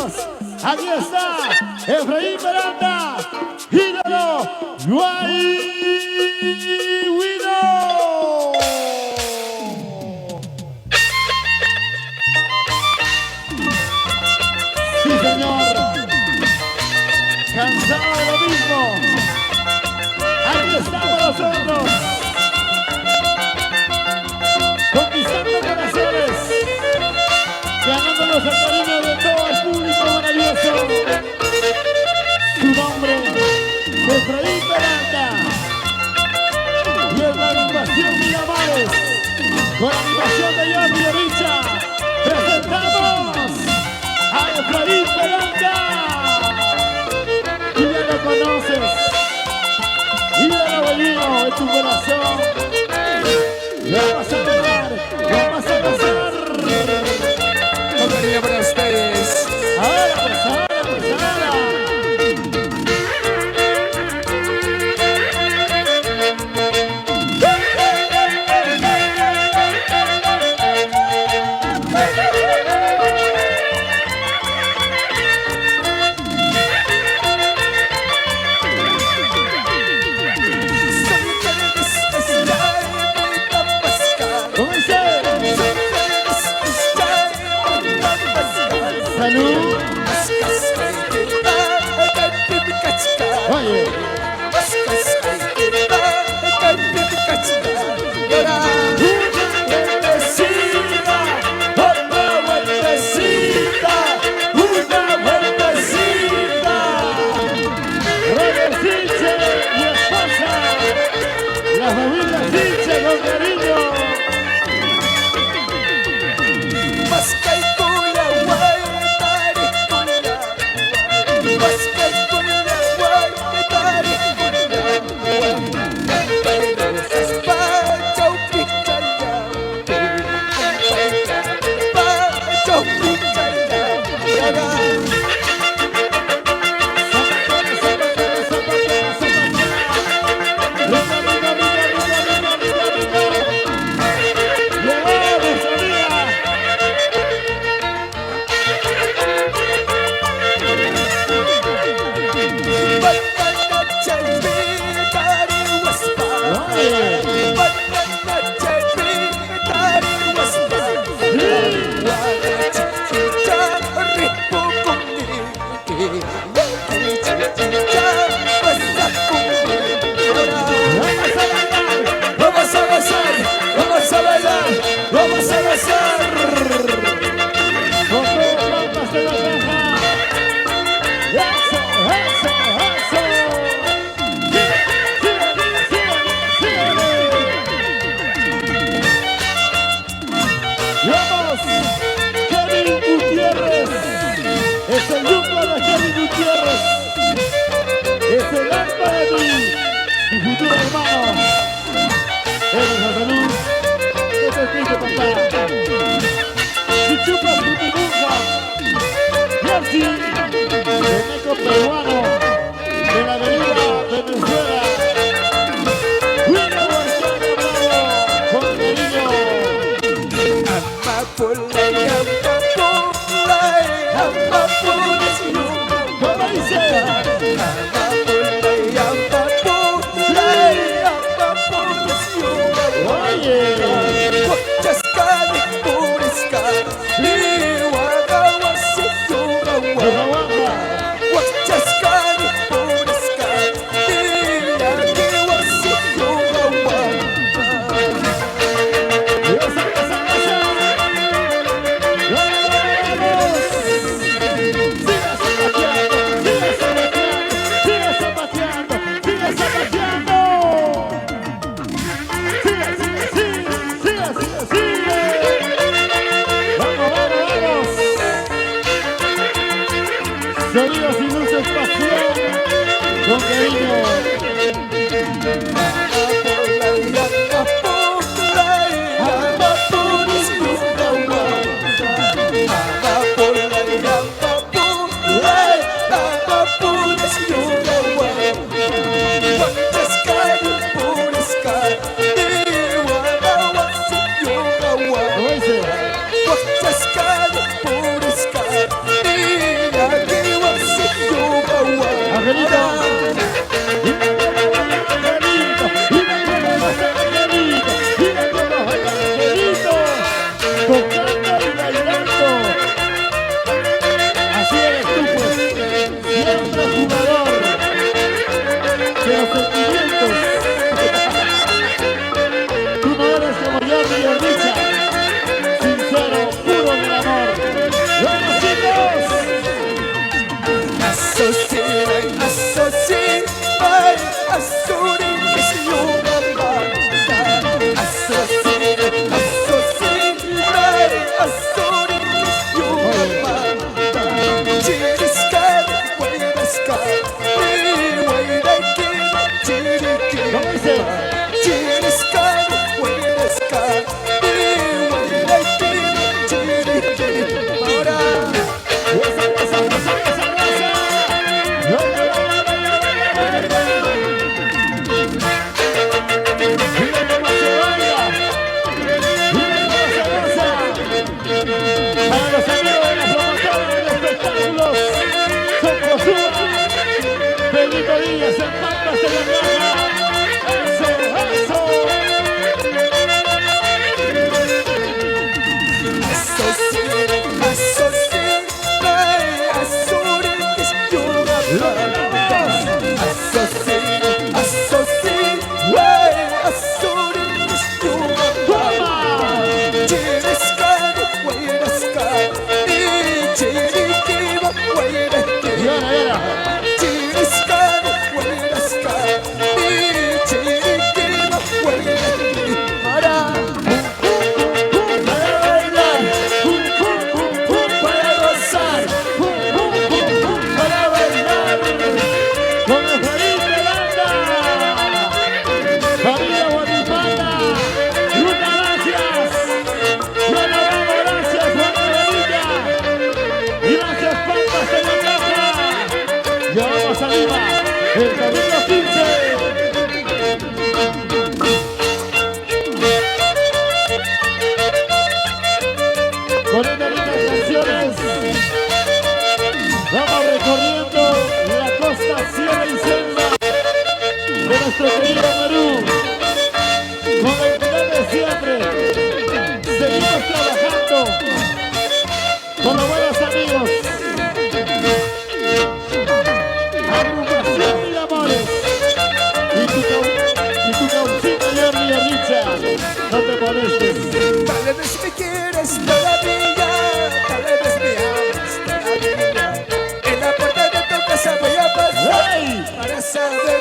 amigos, aquí está Efraín Miranda, ídolo, Guay Guido. Sí, señor, cansado de lo mismo. Aquí estamos nosotros, conquistando corazones, ganándonos el cariño de todo el público maravilloso. Su nombre, Efraín Miranda, y en la animación Miramares, con la animación de Jordi Richa, presentamos a Efraín Miranda. Tú ya lo conoces, ídolo divino en tu corazón. Lo vamos a lograr, lo vamos a pasar. Con cariño para ustedes. Ahora, pues ahora, pues ahora. ¿Cómo dice? Salud. Oye. Robert Sinche y esposa, la familia Sinche con cariño. Es el grupo de Kevin Gutiérrez. Es el alma de mi futuro hermano. Eres la salud. No te explico, papá. Si chupas tu tibuja. Jersey, veneco peruano, de la avenida Venezuela. Guido Marciano Bravo, con cariño. ¿Cómo dice? Sonidos y luces, pasión, con cariño. Y ahora. Para Para bailar, para gozar, para bailar con Efraín Miranda, familia Guatimala, muchas gracias, gracias Juan Maravilla, gracias Pampas de la Caja, ya vamos arriba, el camino 15. Con estas lindas canciones vamos recorriendo la costa, sierra y selva de nuestro querido Perú. Con la entidad de siempre seguimos trabajando con los buenos amigos. Agrupación Mil Amores y tu caucita Jordi Richard. No te molestes. tal vez me quieres todavía, tal vez me amas todavía. En la puerta de tu casa voy a pasar ¡Hey! para saber